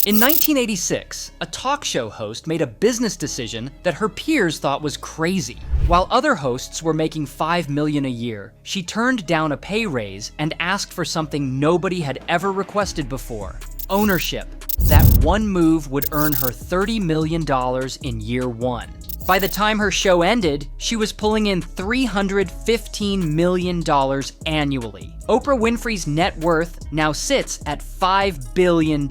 In 1986, a talk show host made a business decision that her peers thought was crazy. While other hosts were making $5 million a year, she turned down a pay raise and asked for something nobody had ever requested before: ownership. That one move would earn her $30 million in year one. By the time her show ended, she was pulling in $315 million annually. Oprah Winfrey's net worth now sits at $5 billion.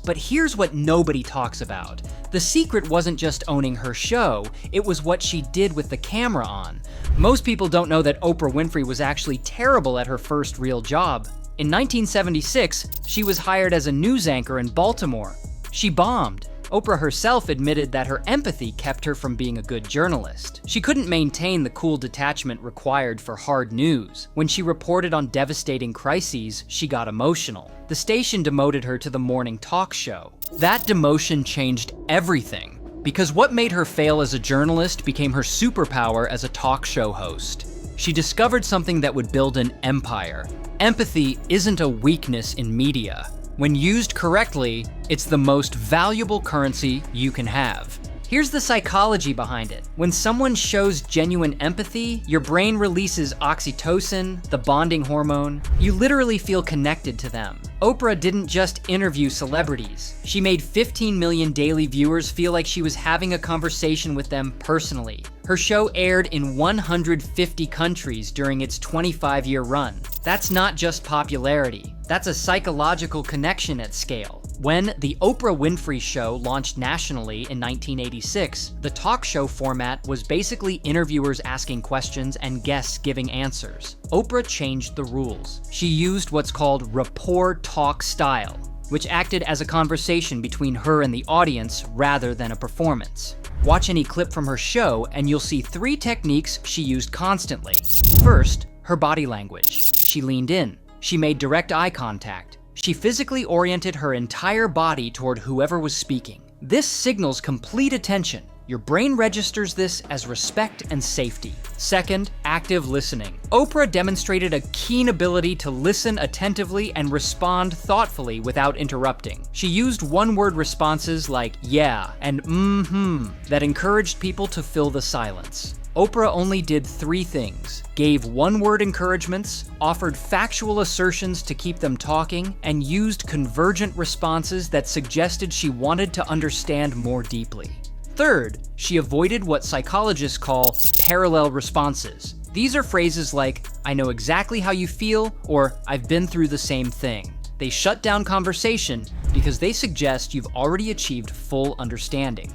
But here's what nobody talks about. The secret wasn't just owning her show, it was what she did with the camera on. Most people don't know that Oprah Winfrey was actually terrible at her first real job. In 1976, she was hired as a news anchor in Baltimore. She bombed. Oprah herself admitted that her empathy kept her from being a good journalist. She couldn't maintain the cool detachment required for hard news. When she reported on devastating crises, she got emotional. The station demoted her to the morning talk show. That demotion changed everything, because what made her fail as a journalist became her superpower as a talk show host. She discovered something that would build an empire. Empathy isn't a weakness in media. When used correctly, it's the most valuable currency you can have. Here's the psychology behind it. When someone shows genuine empathy, your brain releases oxytocin, the bonding hormone. You literally feel connected to them. Oprah didn't just interview celebrities. She made 15 million daily viewers feel like she was having a conversation with them personally. Her show aired in 150 countries during its 25-year run. That's not just popularity. That's a psychological connection at scale. When The Oprah Winfrey Show launched nationally in 1986, the talk show format was basically interviewers asking questions and guests giving answers. Oprah changed the rules. She used what's called rapport talk style, which acted as a conversation between her and the audience rather than a performance. Watch any clip from her show and you'll see 3 techniques she used constantly. First, her body language. She leaned in. She made direct eye contact. She physically oriented her entire body toward whoever was speaking. This signals complete attention. Your brain registers this as respect and safety. Second, active listening. Oprah demonstrated a keen ability to listen attentively and respond thoughtfully without interrupting. She used one-word responses like yeah and mm-hmm that encouraged people to fill the silence. Oprah only did 3 things: gave one-word encouragements, offered factual assertions to keep them talking, and used convergent responses that suggested she wanted to understand more deeply. Third, she avoided what psychologists call parallel responses. These are phrases like, "I know exactly how you feel," or "I've been through the same thing." They shut down conversation because they suggest you've already achieved full understanding.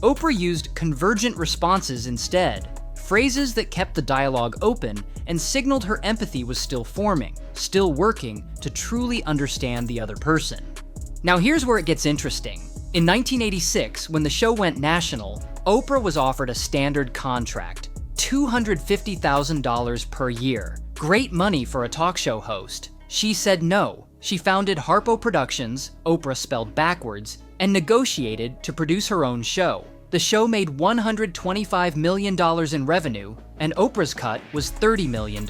Oprah used convergent responses instead, phrases that kept the dialogue open and signaled her empathy was still forming, still working to truly understand the other person. Now here's where it gets interesting. In 1986, when the show went national, Oprah was offered a standard contract, $250,000 per year. Great money for a talk show host. She said no. She founded Harpo Productions, Oprah spelled backwards, and negotiated to produce her own show. The show made $125 million in revenue, and Oprah's cut was $30 million.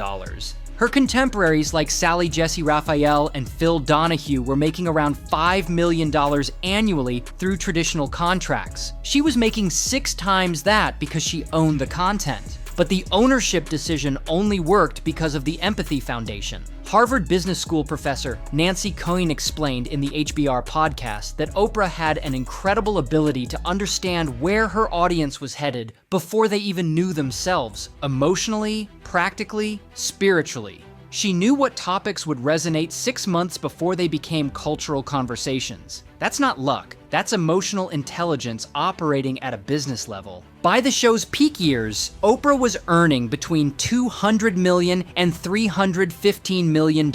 Her contemporaries like Sally Jessy Raphael and Phil Donahue were making around $5 million annually through traditional contracts. She was making 6 times that because she owned the content. But the ownership decision only worked because of the Empathy Foundation. Harvard Business School professor Nancy Cohen explained in the HBR podcast that Oprah had an incredible ability to understand where her audience was headed before they even knew themselves, emotionally, practically, spiritually. She knew what topics would resonate 6 months before they became cultural conversations. That's not luck. That's emotional intelligence operating at a business level. By the show's peak years, Oprah was earning between $200 million and $315 million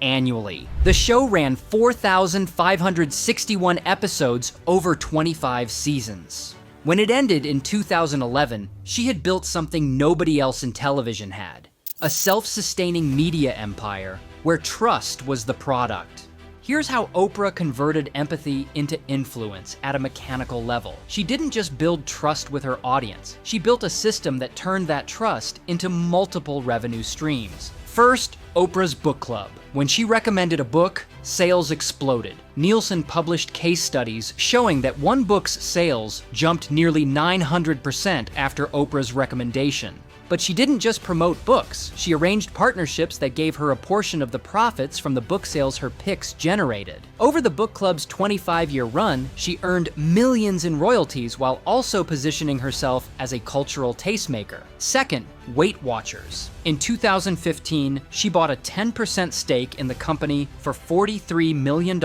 annually. The show ran 4,561 episodes over 25 seasons. When it ended in 2011, she had built something nobody else in television had: a self-sustaining media empire where trust was the product. Here's how Oprah converted empathy into influence at a mechanical level. She didn't just build trust with her audience. She built a system that turned that trust into multiple revenue streams. First, Oprah's book club. When she recommended a book, sales exploded. Nielsen published case studies showing that one book's sales jumped nearly 900% after Oprah's recommendation. But she didn't just promote books. She arranged partnerships that gave her a portion of the profits from the book sales her picks generated. Over the book club's 25-year run, she earned millions in royalties while also positioning herself as a cultural tastemaker. Second, WeightWatchers. In 2015, she bought a 10% stake in the company for $43 million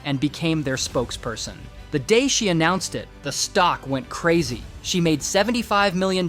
and became their spokesperson. The day she announced it, the stock went crazy. She made $75 million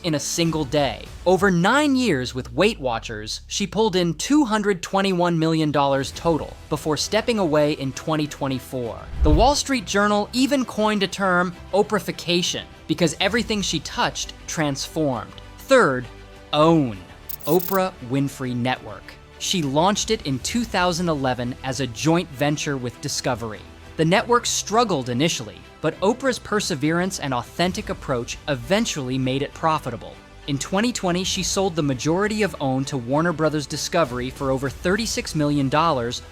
in a single day. Over 9 years with WeightWatchers, she pulled in $221 million total before stepping away in 2024. The Wall Street Journal even coined a term, Oprahification, because everything she touched transformed. Third, OWN, Oprah Winfrey Network. She launched it in 2011 as a joint venture with Discovery. The network struggled initially, but Oprah's perseverance and authentic approach eventually made it profitable. In 2020, she sold the majority of OWN to Warner Bros. Discovery for over $36 million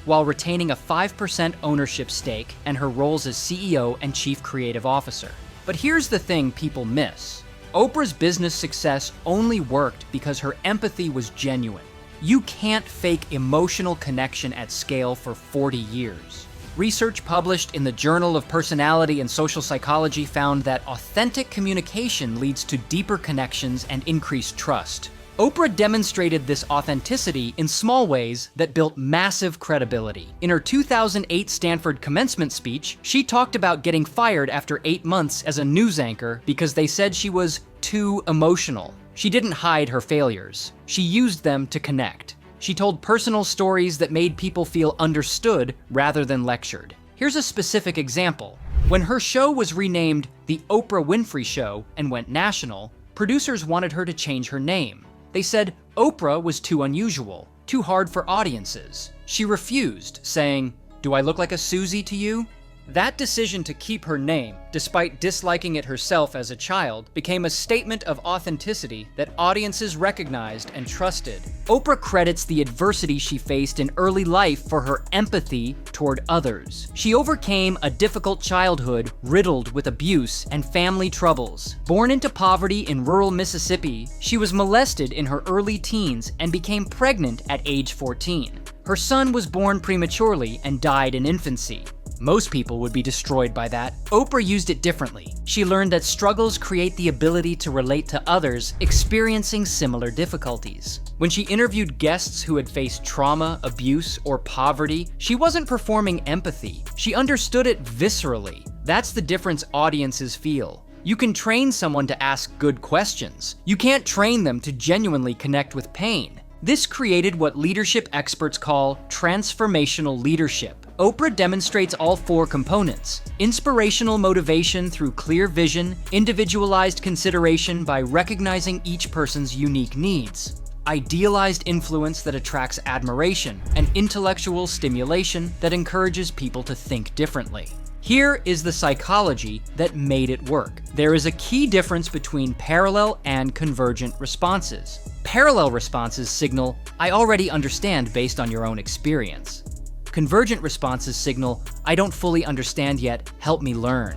while retaining a 5% ownership stake and her roles as CEO and Chief Creative Officer. But here's the thing people miss. Oprah's business success only worked because her empathy was genuine. You can't fake emotional connection at scale for 40 years. Research published in the Journal of Personality and Social Psychology found that authentic communication leads to deeper connections and increased trust. Oprah demonstrated this authenticity in small ways that built massive credibility. In her 2008 Stanford commencement speech, she talked about getting fired after 8 months as a news anchor because they said she was too emotional. She didn't hide her failures. She used them to connect. She told personal stories that made people feel understood rather than lectured. Here's a specific example. When her show was renamed The Oprah Winfrey Show and went national, producers wanted her to change her name. They said Oprah was too unusual, too hard for audiences. She refused, saying, "Do I look like a Susie to you?" That decision to keep her name, despite disliking it herself as a child, became a statement of authenticity that audiences recognized and trusted. Oprah credits the adversity she faced in early life for her empathy toward others. She overcame a difficult childhood riddled with abuse and family troubles. Born into poverty in rural Mississippi, she was molested in her early teens and became pregnant at age 14. Her son was born prematurely and died in infancy. Most people would be destroyed by that. Oprah used it differently. She learned that struggles create the ability to relate to others experiencing similar difficulties. When she interviewed guests who had faced trauma, abuse, or poverty, she wasn't performing empathy. She understood it viscerally. That's the difference audiences feel. You can train someone to ask good questions. You can't train them to genuinely connect with pain. This created what leadership experts call transformational leadership. Oprah demonstrates all 4 components: inspirational motivation through clear vision, individualized consideration by recognizing each person's unique needs, idealized influence that attracts admiration, and intellectual stimulation that encourages people to think differently. Here is the psychology that made it work. There is a key difference between parallel and convergent responses. Parallel responses signal, "I already understand based on your own experience." Convergent responses signal, "I don't fully understand yet, help me learn."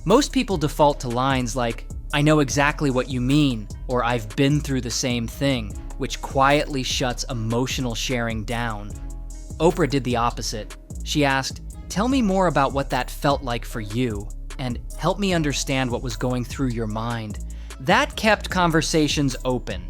Most people default to lines like, "I know exactly what you mean," or "I've been through the same thing," which quietly shuts emotional sharing down. Oprah did the opposite. She asked, "Tell me more about what that felt like for you, and help me understand what was going through your mind." That kept conversations open.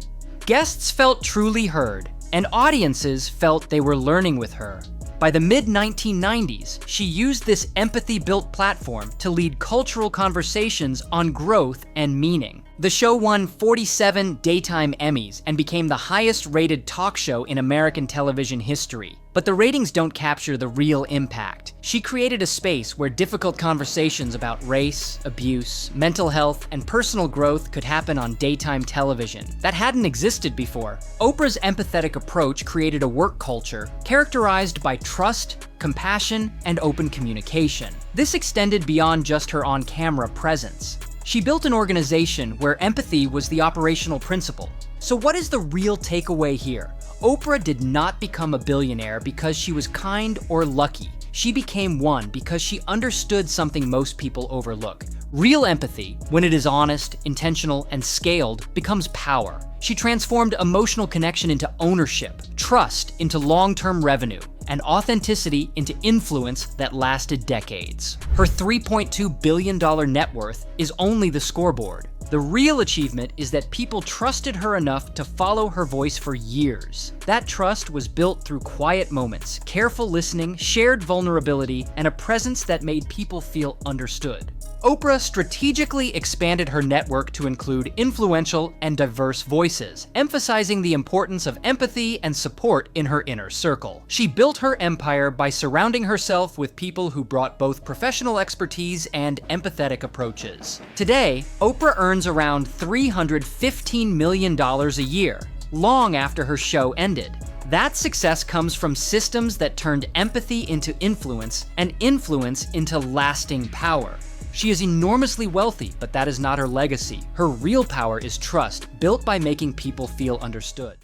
Guests felt truly heard, and audiences felt they were learning with her. By the mid-1990s, she used this empathy-built platform to lead cultural conversations on growth and meaning. The show won 47 daytime Emmys and became the highest-rated talk show in American television history. But the ratings don't capture the real impact. She created a space where difficult conversations about race, abuse, mental health, and personal growth could happen on daytime television. That hadn't existed before. Oprah's empathetic approach created a work culture characterized by trust, compassion, and open communication. This extended beyond just her on-camera presence. She built an organization where empathy was the operational principle. So what is the real takeaway here? Oprah did not become a billionaire because she was kind or lucky. She became one because she understood something most people overlook. Real empathy, when it is honest, intentional, and scaled, becomes power. She transformed emotional connection into ownership, trust into long-term revenue, and authenticity into influence that lasted decades. Her $3.2 billion net worth is only the scoreboard. The real achievement is that people trusted her enough to follow her voice for years. That trust was built through quiet moments, careful listening, shared vulnerability, and a presence that made people feel understood. Oprah strategically expanded her network to include influential and diverse voices, emphasizing the importance of empathy and support in her inner circle. She built her empire by surrounding herself with people who brought both professional expertise and empathetic approaches. Today, Oprah earns around $315 million a year, long after her show ended. That success comes from systems that turned empathy into influence and influence into lasting power. She is enormously wealthy, but that is not her legacy. Her real power is trust, built by making people feel understood.